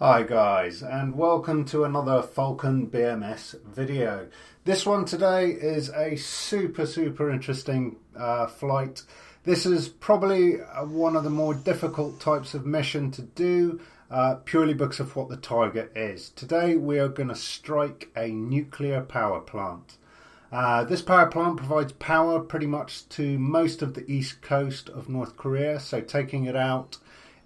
Hi guys, and welcome to another Falcon BMS video. This one today is a super interesting flight. This is probably one of the more difficult types of mission to do, purely because of what the target is. Today we are going to strike a nuclear power plant. This power plant provides power pretty much to most of the east coast of North Korea, so taking it out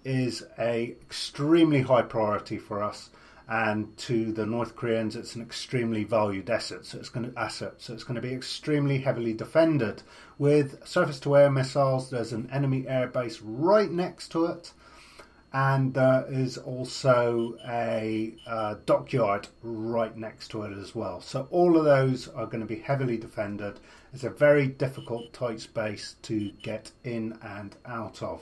is a extremely high priority for us, and to the North Koreans it's an extremely valued asset, so it's going to be extremely heavily defended with surface-to-air missiles. There's an enemy air base right next to it, and there is also a dockyard right next to it as well. So all of those are going to be heavily defended. It's a very difficult tight space to get in and out of.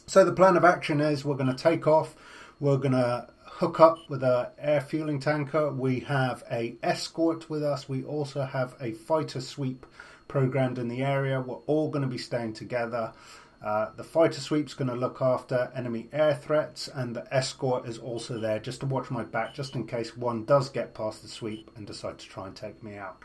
So the plan of action is we're going to take off. We're going to hook up with an air fueling tanker. We have a escort with us. We also have a fighter sweep programmed in the area. We're all going to be staying together. The fighter sweep's going to look after enemy air threats, and the escort is also there just to watch my back, just in case one does get past the sweep and decide to try and take me out.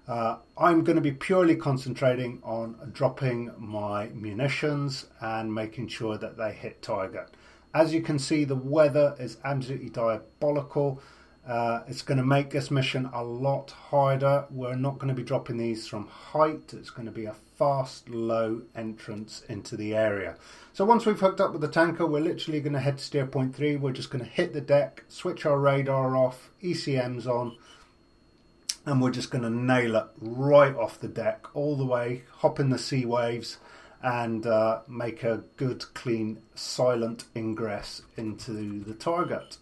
I'm going to be purely concentrating on dropping my munitions and making sure that they hit target. As you can see, the weather is absolutely diabolical. It's going to make this mission a lot harder. We're not going to be dropping these from height. It's going to be a fast, low entrance into the area. So once we've hooked up with the tanker, we're literally going to head to steer point 3. We're just going to hit the deck, switch our radar off, ECMs on, and we're just going to nail it right off the deck all the way, hop in the sea waves, and make a good, clean, silent ingress into the target.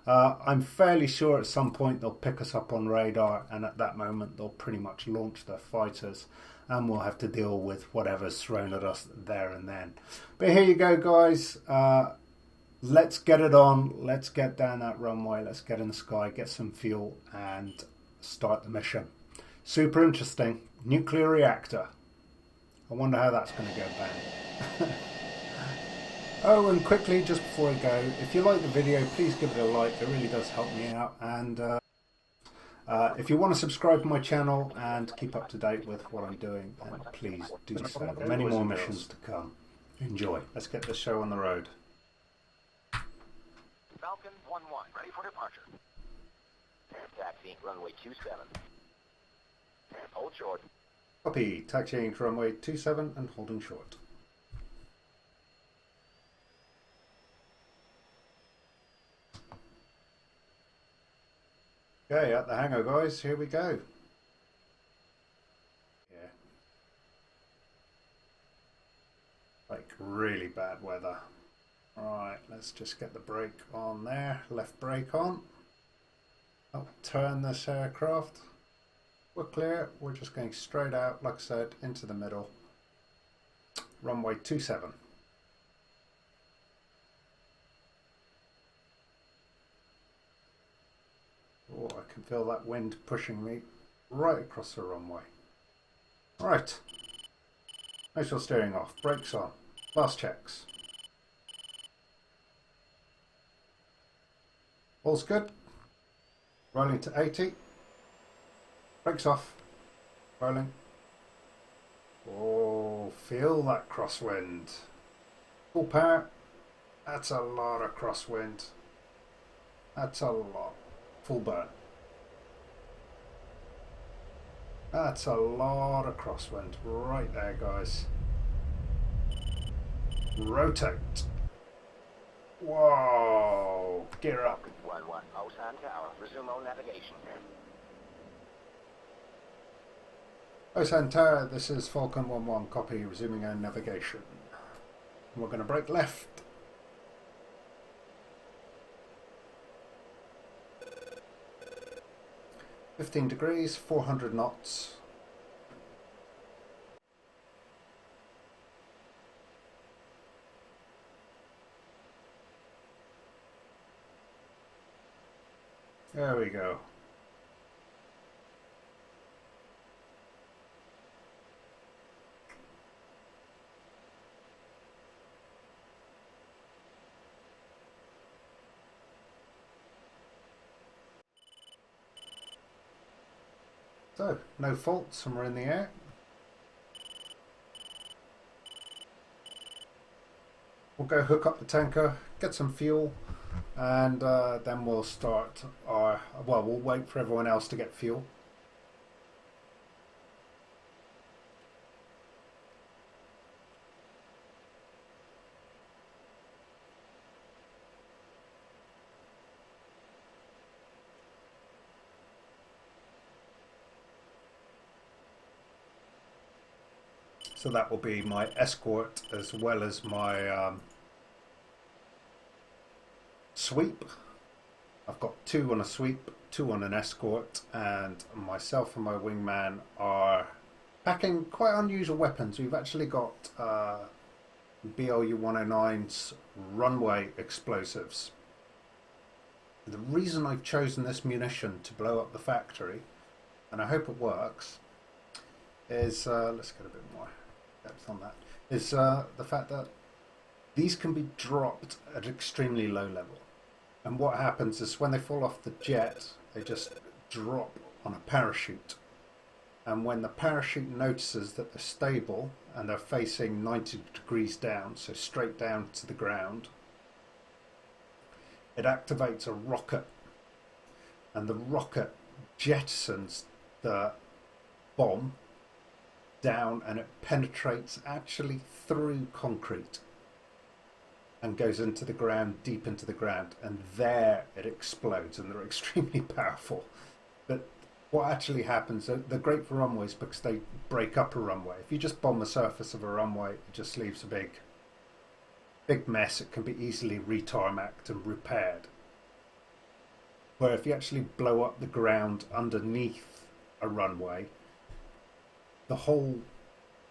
I'm fairly sure at some point they'll pick us up on radar, and at that moment they'll pretty much launch their fighters, and we'll have to deal with whatever's thrown at us there and then. But here you go, guys. Let's get it on. Let's get down that runway. Let's get in the sky, get some fuel, and start the mission. Super interesting. Nuclear reactor. I wonder how that's going to go bang. Oh, and quickly, just before I go, if you like the video, please give it a like. It really does help me out. And if you want to subscribe to my channel and keep up to date with what I'm doing, then please do so. Many more missions to come. Enjoy. Let's get this show on the road. Falcon 1-1, ready for departure. Taxi, runway 27. Hold short. Copy. Taxiing to runway 27 and holding short. Okay, at the hangar, guys. Here we go. Yeah. Like really bad weather. Alright, let's just get the brake on there. Left brake on. I'll turn this aircraft. We're clear. We're just going straight out, like I said, into the middle. Runway 27. Oh, I can feel that wind pushing me right across the runway. Alright. Initial steering off. Brakes on. Fast checks. All's good. Rolling to 80. Brakes off. Rolling. Oh, feel that crosswind. Full power. That's a lot of crosswind. That's a lot. Full burn. That's a lot of crosswind right there, guys. Rotate. Whoa. Gear up. 1-1, Osan Tower, resume on navigation. Osan Tower, this is Falcon 1-1, copy, resuming our navigation. We're going to brake left. (15°), 400 knots. There we go. So, no faults and we're in the air. We'll go hook up the tanker, get some fuel, and then we'll start our, well, we'll wait for everyone else to get fuel. So that will be my escort as well as my sweep. I've got 2 on a sweep, 2 on an escort, and myself and my wingman are packing quite unusual weapons. We've actually got BLU-109's runway explosives. The reason I've chosen this munition to blow up the factory, and I hope it works, is, let's get a bit more depth on that, is the fact that these can be dropped at extremely low level. And what happens is when they fall off the jet, they just drop on a parachute. And when the parachute notices that they're stable and they're facing 90 degrees down, so straight down to the ground, it activates a rocket. And the rocket jettisons the bomb down, and it penetrates actually through concrete and goes into the ground, deep into the ground, and there it explodes, and they're extremely powerful. But what actually happens, they're great for runways because they break up a runway. If you just bomb the surface of a runway, it just leaves a big mess. It can be easily retarmacked and repaired. Where if you actually blow up the ground underneath a runway, the whole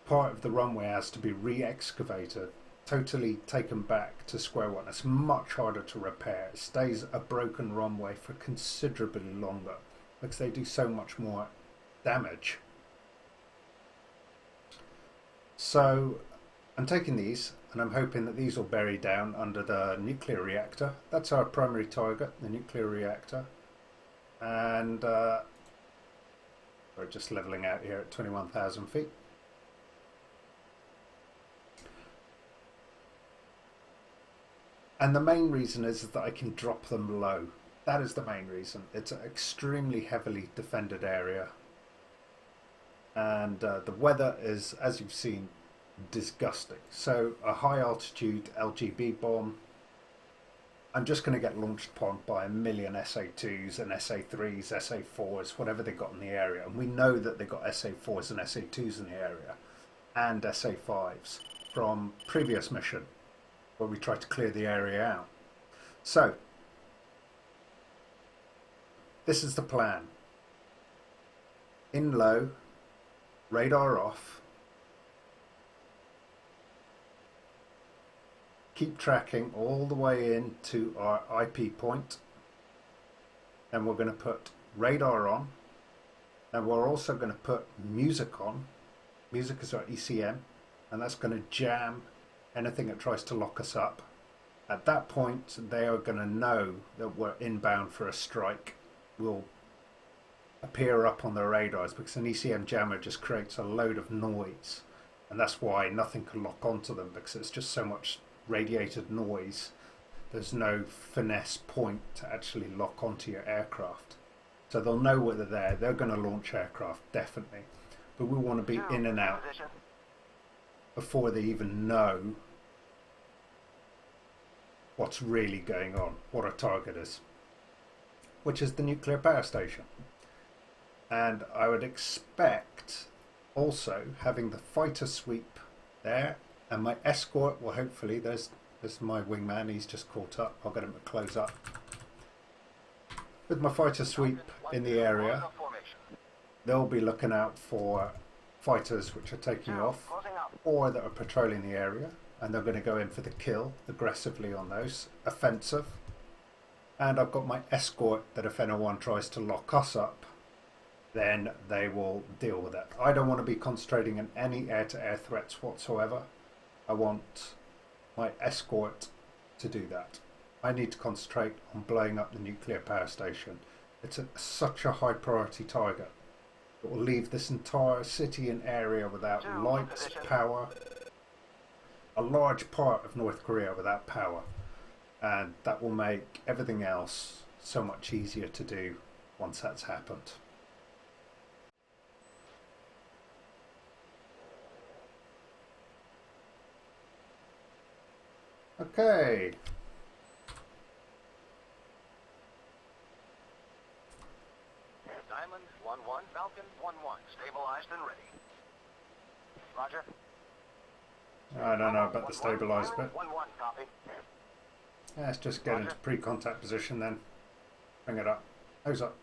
part of the runway has to be re-excavated, totally taken back to square one. It's much harder to repair. It stays a broken runway for considerably longer because they do so much more damage. So I'm taking these and I'm hoping that these will bury down under the nuclear reactor. That's our primary target, the nuclear reactor. And we're just leveling out here at 21,000 feet. And the main reason is that I can drop them low. That is the main reason. It's an extremely heavily defended area. And the weather is, as you've seen, disgusting. So a high altitude LGB bomb, I'm just going to get launched upon by a million SA2s and SA3s, SA4s, whatever they got in the area. And we know that they got SA4s and SA2s in the area, and SA5s from previous mission where we tried to clear the area out. So this is the plan. In low, radar off, keep tracking all the way into our IP point, and we're going to put radar on, and we're also going to put music on. Music is our ECM, and that's going to jam anything that tries to lock us up. At that point they are going to know that we're inbound for a strike. Will appear up on their radars because an ECM jammer just creates a load of noise, and that's why nothing can lock onto them, because it's just so much radiated noise. There's no finesse point to actually lock onto your aircraft. So they'll know whether they're going to launch aircraft, definitely, but we want to be in and out before they even know what's really going on, what our target is, which is the nuclear power station. And I would expect also having the fighter sweep there, and my escort will hopefully, there's my wingman, he's just caught up, I'll get him to close up. With my fighter sweep in the area, they'll be looking out for fighters which are taking off or that are patrolling the area, and they're going to go in for the kill aggressively on those, offensive. And I've got my escort that if anyone tries to lock us up, then they will deal with it. I don't want to be concentrating on any air-to-air threats whatsoever. I want my escort to do that. I need to concentrate on blowing up the nuclear power station. It's such a high priority target. It will leave this entire city and area without lights, power. A large part of North Korea without power. And that will make everything else so much easier to do once that's happened. Okay. Diamond 1-1, Falcon 1-1, stabilized and ready. Roger. I don't know about the stabilised bit. 1-1, copy. Let's just get into pre-contact position then. Bring it up. Hose up.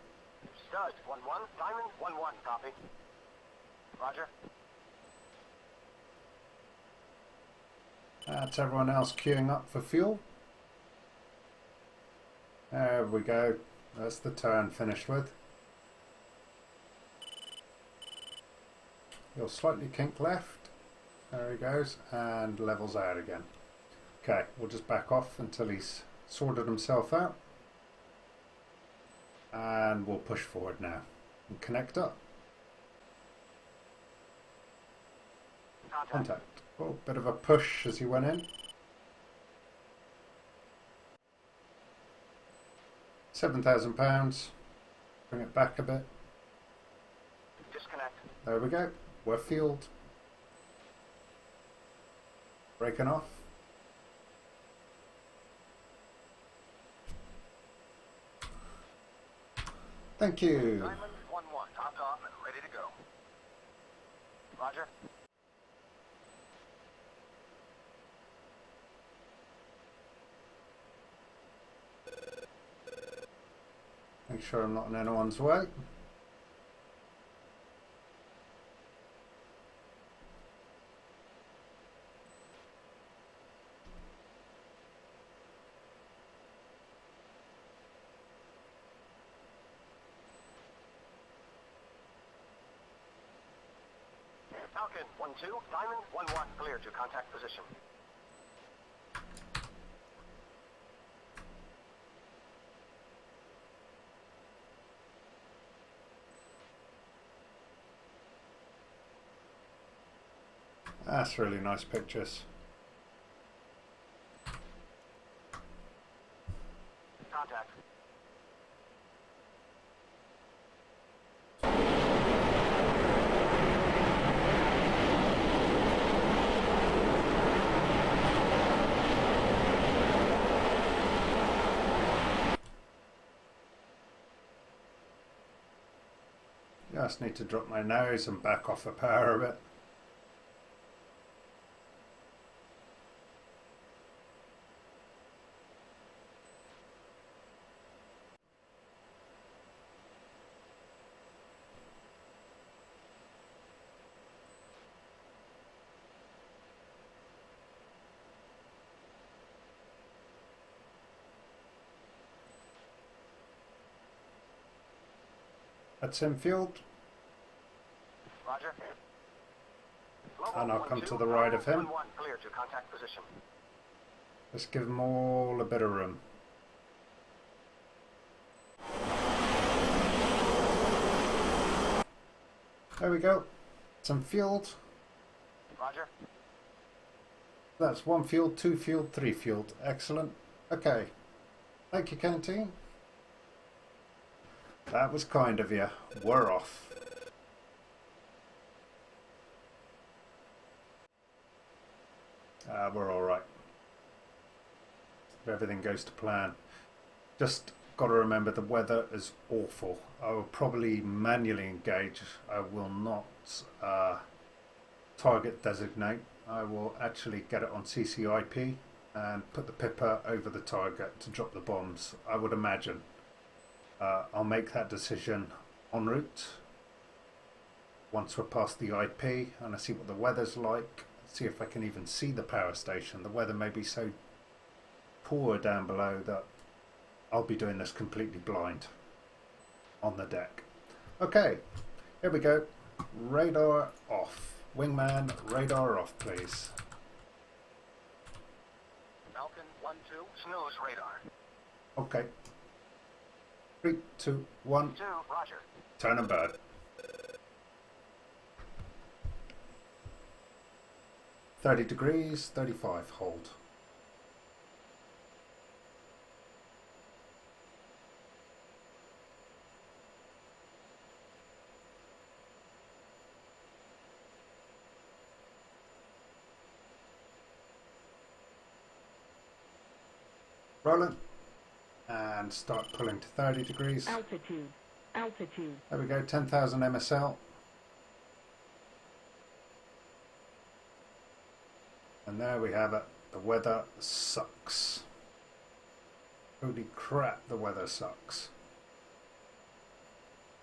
Studs 1-1, Diamond 1-1, copy. Roger. That's everyone else queuing up for fuel. There we go. That's the turn finished with. You'll slightly kink left. There he goes. And levels out again. Okay, we'll just back off until he's sorted himself out. And we'll push forward now. And connect up. Contact. Oh, bit of a push as he went in. 7,000 pounds. Bring it back a bit. Disconnect. There we go. We're fueled. Breaking off. Thank you. Diamond 1-1, topped off and ready to go. Roger. Make sure I'm not in anyone's way. Falcon 1-2, Diamond 1-1, clear to contact position. That's really nice pictures. Contact. Just need to drop my nose and back off the power a bit. That's him fueled. Roger. And I'll come to the right of him. 1-1, clear to contact position. Let's give them all a bit of room. There we go. Some fueled. Roger. That's 1 fueled, 2 fueled, 3 fueled. Excellent. Okay. Thank you, Canteen. That was kind of you. We're off. We're alright. If everything goes to plan. Just got to remember the weather is awful. I will probably manually engage. I will not target designate. I will actually get it on CCIP and put the Pipper over the target to drop the bombs. I would imagine. I'll make that decision en route once we're past the IP and I see what the weather's like, see if I can even see the power station. The weather may be so poor down below that I'll be doing this completely blind on the deck. Okay, here we go. Radar off. Wingman, radar off, please. Falcon 1-2, snooze radar. Okay. 3, 2, 1. 2, roger. Turn and bird. 30 degrees, 35, hold. Rolling. And start pulling to 30 degrees. Altitude. Altitude. There we go, 10,000 MSL. And there we have it. The weather sucks. Holy crap, the weather sucks.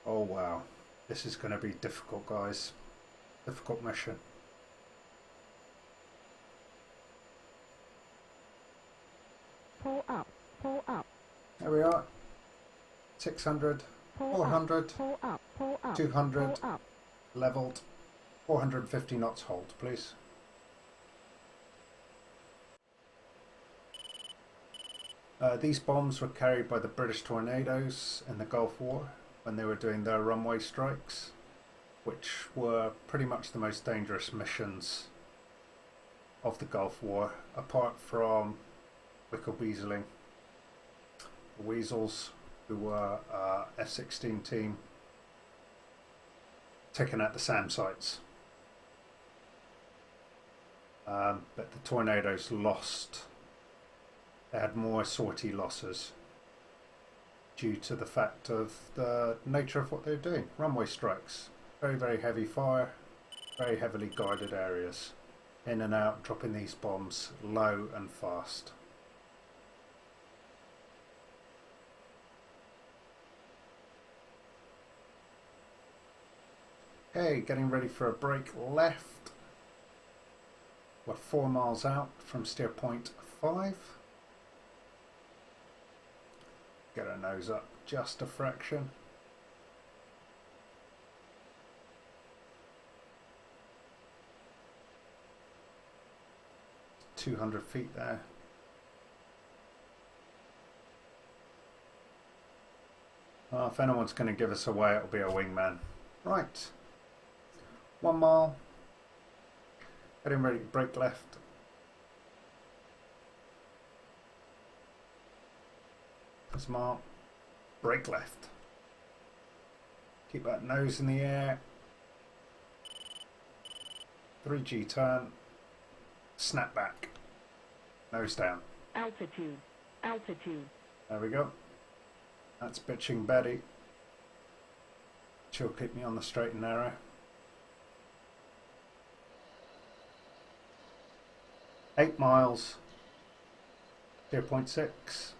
Oh wow. This is going to be difficult, guys. Difficult mission. Pull up. Pull up. There we are. 600, Pull 400, up. Pull up. Pull up. 200, Pull up. leveled. 450 knots, hold, please. These bombs were carried by the British Tornadoes in the Gulf War when they were doing their runway strikes, which were pretty much the most dangerous missions of the Gulf War, apart from Weaseling. The Weasels, who were F-16 team, taking out the SAM sites. But the Tornadoes lost. They had more sortie losses due to the fact of the nature of what they were doing. Runway strikes. Very, very heavy fire. Very heavily guarded areas. In and out, dropping these bombs low and fast. Okay, getting ready for a break left. We're 4 miles out from steer point 5. Get our nose up just a fraction. It's 200 feet there. Well, if anyone's going to give us away, it'll be a wingman. Right. 1 mile. Getting ready to brake left. Smart. Brake left. Keep that nose in the air. 3G turn. Snap back. Nose down. Altitude. Altitude. There we go. That's bitching Betty. She'll keep me on the straight and narrow. Eight miles. 0.6.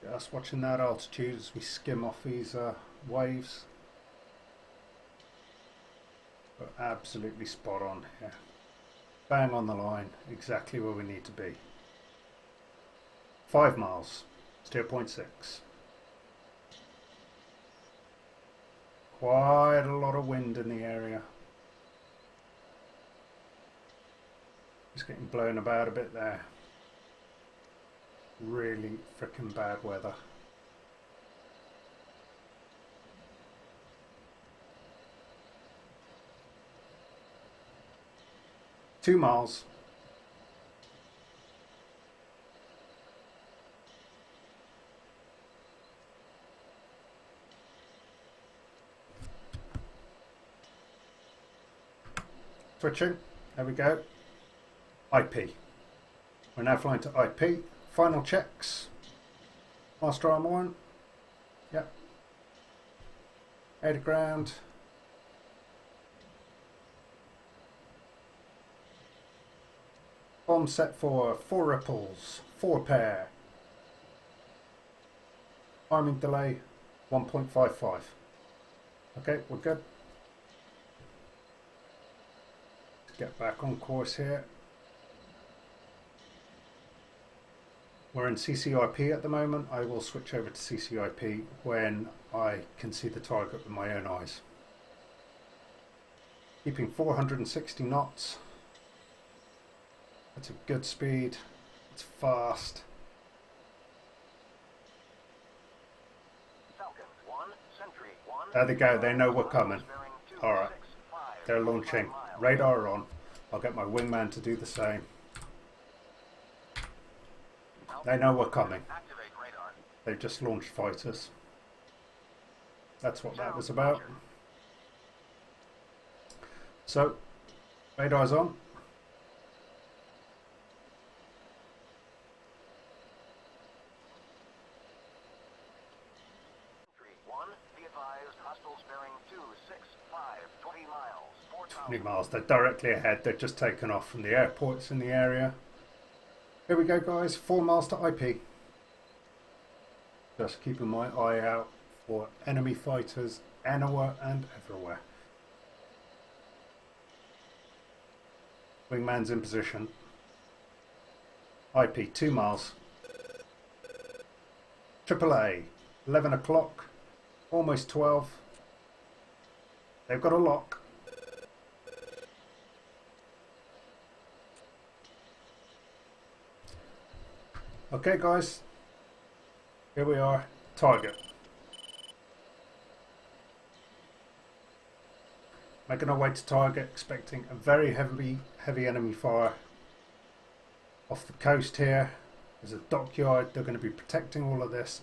Just watching that altitude as we skim off these waves. But absolutely spot on here. Bang on the line, exactly where we need to be. 5 miles, 0.6. Quite a lot of wind in the area. Just getting blown about a bit there. Really frickin' bad weather. Two miles. Switching. There we go. IP. We're now flying to IP. Final checks. Master arm on. Yep. Air to ground. Bomb set for 4 ripples, 4 pair. Arming delay 1.55. Okay, we're good. Let's get back on course here. We're in CCIP at the moment. I will switch over to CCIP when I can see the target with my own eyes. Keeping 460 knots. That's a good speed. It's fast. Falcon 1, Sentry 1. There they go. They know we're coming. Alright. They're launching. Radar on. I'll get my wingman to do the same. They know we're coming. Activate radar. They've just launched fighters. That's what that was about. So, radar's on. Entry 1, be advised, hostiles bearing 265, 20 miles, 4,000. 20 miles. They're directly ahead. They've just taken off from the airports in the area. Here we go, guys. 4 miles to IP. Just keeping my eye out for enemy fighters anywhere and everywhere. Wingman's in position. IP 2 miles. AAA 11 o'clock. Almost 12. They've got a lock. Okay, guys. Here we are. Target. Making our way to target, expecting a very heavy enemy fire off the coast here. There's a dockyard. They're going to be protecting all of this.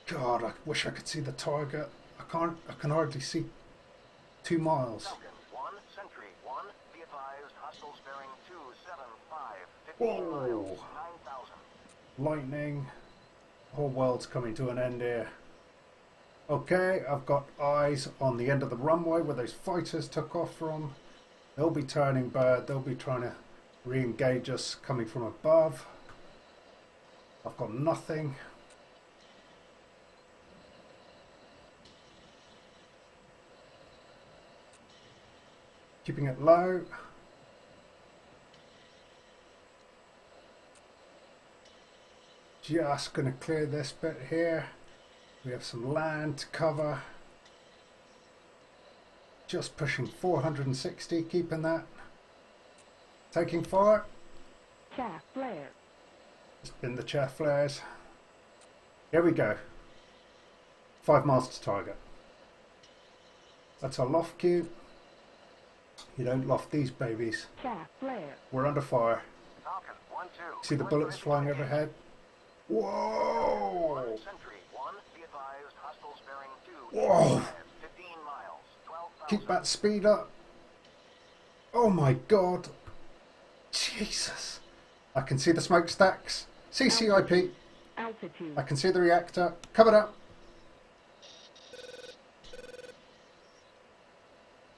God, I wish I could see the target. I can't. I can hardly see 2 miles. Falcon 1, Sentry 1, be advised, hostiles bearing 275, 15 Whoa. miles, 9,000. Lightning. The whole world's coming to an end here. Okay, I've got eyes on the end of the runway where those fighters took off from. They'll be turning bad. They'll be trying to re-engage us coming from above. I've got nothing. Keeping it low. Just going to clear this bit here. We have some land to cover. Just pushing 460, keeping that. Taking fire. Chaff flare. Spin the chaff flares. Here we go. 5 miles to target. That's our loft cue. You don't loft these babies. Chaff flare. We're under fire. Falcon 1, 2. See the bullets flying overhead? Whoa! Sentry 1, be advised, hostiles bearing 2, Whoa! 15 miles, 12,000. Keep that speed up. Oh my god. Jesus. I can see the smokestacks. CCIP. Altitude. I can see the reactor. Covered up.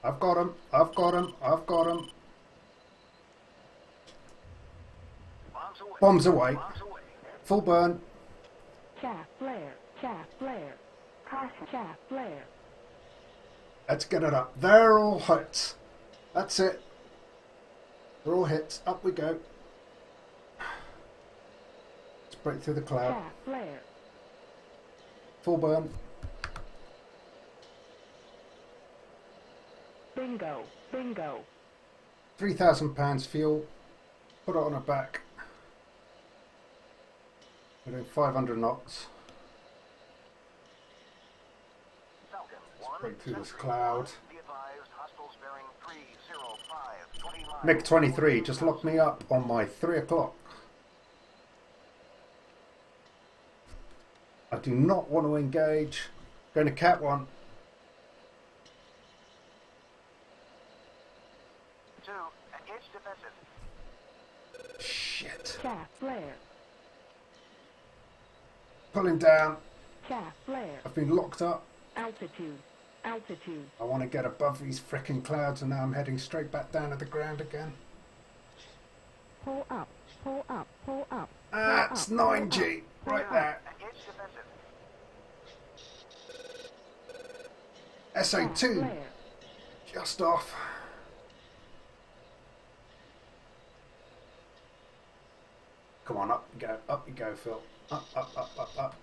I've got him. I've got him. I've got him. Bombs away. Bombs away. Bombs away. Full burn. Chaff flare. Chaff flare. Caution. Chaff flare. Let's get it up. They're all hits. That's it. They're all hits. Up we go. Let's break through the cloud. Chaff flare. Full burn. Bingo. Bingo. £3,000 fuel. Put it on her back. We're doing 500 knots. Falcon 1, Break through this Sentry cloud. 1, be advised, hostiles bearing 305, 20 miles. MiG-23 just locked me up on my 3 o'clock. I do not want to engage. Going to Cat 1. 2, engage defensive. Shit. Chaff flare. Pulling down. Chaff flare. I've been locked up. Altitude. Altitude. I want to get above these frickin' clouds and now I'm heading straight back down to the ground again. Pull up. Pull up. Pull up. That's Pull up, 9G. Right there. Engage defensive. Chaff SA2. flare. Just off. Come on, up you go. Up you go, Phil. Up, up, up, up, up.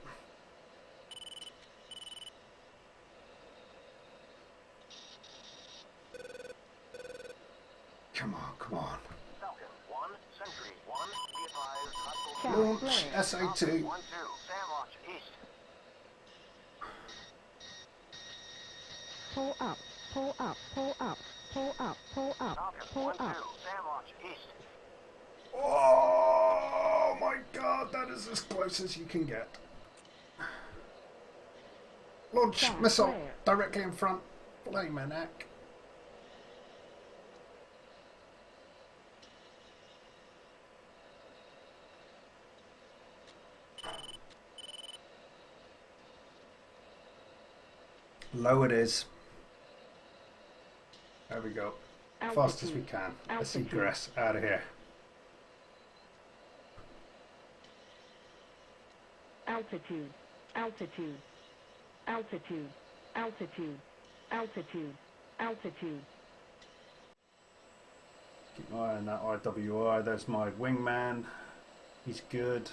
Come on, come on. Falcon 1, Sentry 1, be advised, hostiles Chaff Launch flare. SA2. 1, 2, SAM launch east. Pull up. Pull up. Pull up. pull up, pull up, Falcon pull 1-2, up. SAM launch east. Oh my god, that is as close as you can get. Launch Fire, missile flare. directly in front. Flaming heck. Low it is. There we go. Fast as we can. Let's Altitude. egress out of here. Altitude, altitude, altitude, altitude, altitude, altitude. Keep my eye on that IWI. There's my wingman. He's good.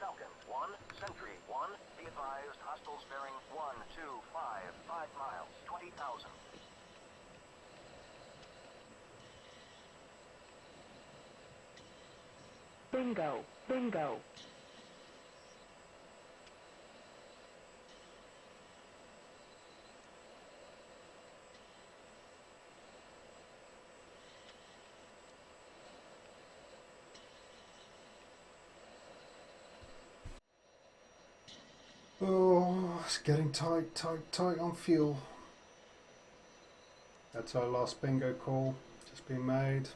Falcon 1, Sentry 1, be advised, hostiles bearing 125, 5 miles, 20,000. Bingo, bingo. Oh, it's getting tight, tight, tight on fuel. That's our last bingo call. Just been made.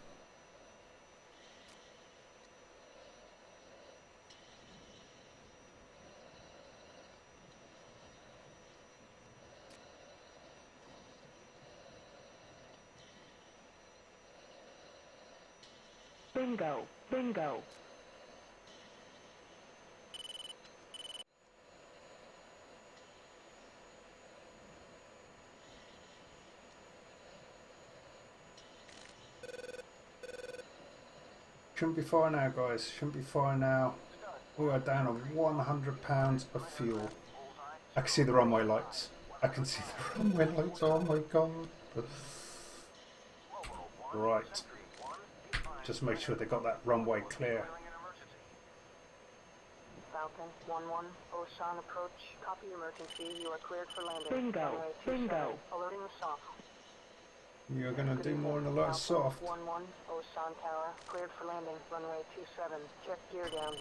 Bingo, bingo. Shouldn't be far now, guys. Shouldn't be far now. We are down on 100 pounds of fuel. I can see the runway lights. I can see the runway lights. Oh my god. Right. Just make sure they got that runway clear. Falcon 1-1, Osan approach. Copy emergency. You are cleared for landing. Bingo, Runway 27, bingo. Alerting the soft. You're gonna Good do evening. more in the light Falcon soft. 1-1, Osan Tower. Cleared for landing. Runway 27. Check gear down.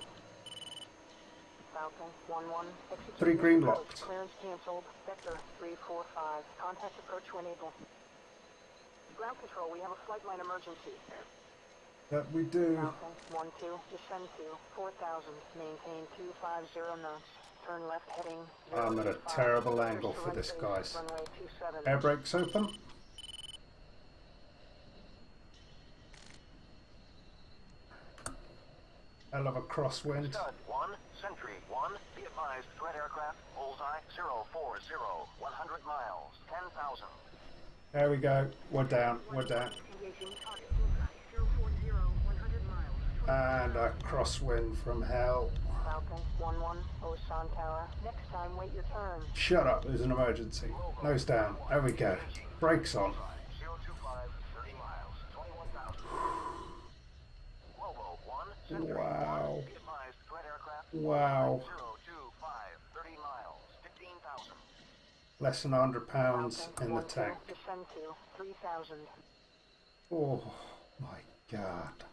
Falcon 1-1. Execute 3 green approach. locked. Clearance cancelled. Vector 345. Contact approach when able. Ground control, we have a flight line emergency. That we do. Falcon 1-2, descend to 4,000, maintain 250 knots, turn left heading I'm at a 025, terrible clear angle to for right this, base, guys. Runway 27. Air brakes open. Hell of a crosswind. Stud 1, Sentry 1, be advised, threat aircraft, bullseye 040, 100 miles, 10,000. There we go. We're down. We're down. Engaging target bullseye 040, 100 miles. And a crosswind from hell. Falcon 1-1, Osan Tower. Next time, wait your turn. Shut up. There's an emergency. Nose down. There we go. Brakes on. 025, 30 miles, 21,000. Volvo 1, Sentry Wow. 1, be advised, threat aircraft, Wow. 025, 30 miles, 15,000. Less than 100 pounds Falcon in the 1-2, tank. descend to 3,000. Oh my god.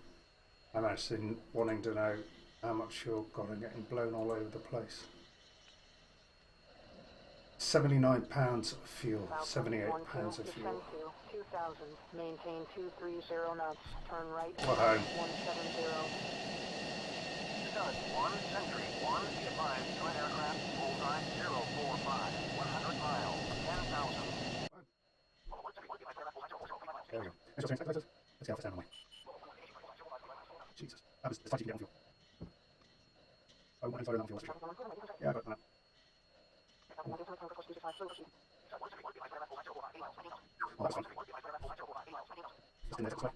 I'm actually wanting to know how much fuel got and getting blown all over the place. 79 pounds of fuel. Falcon 78 1-2, pounds of descend fuel. to 2,000, maintain 230 knots, turn right, We're home. 170. Stud 1, Sentry 1, be advised, threat aircraft, bullseye 045, 100 miles, 10,000. There we go. Let's get off the stand away. Jesus. That was as tight as you can get on fuel. Oh, one inside on fuel. Yeah, I got that. Oh, that's fine. Just in there, that's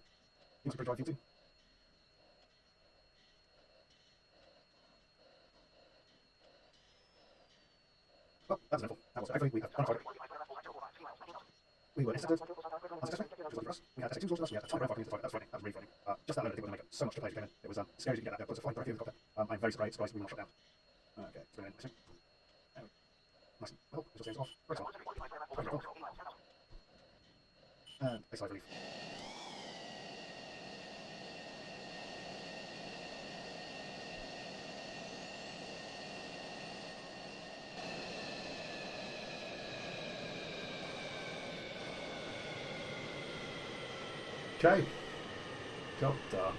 You super drive fuel too. Oh, that was eventful. That was. Hopefully we have. We were intercepted. unsuccessful, which was lucky for us. We had to take 2 scores with us, we had a ton of ground fighters to target, that's frightening, just that load of people to make it so much to play as you came in. It was scary to get that there, but it's flying quite a few in the helicopter. I'm very surprised we were not shot down. Okay, it's brilliant, nice. Nice and well, this will off. Very small. And a sigh of relief. Okay, job done.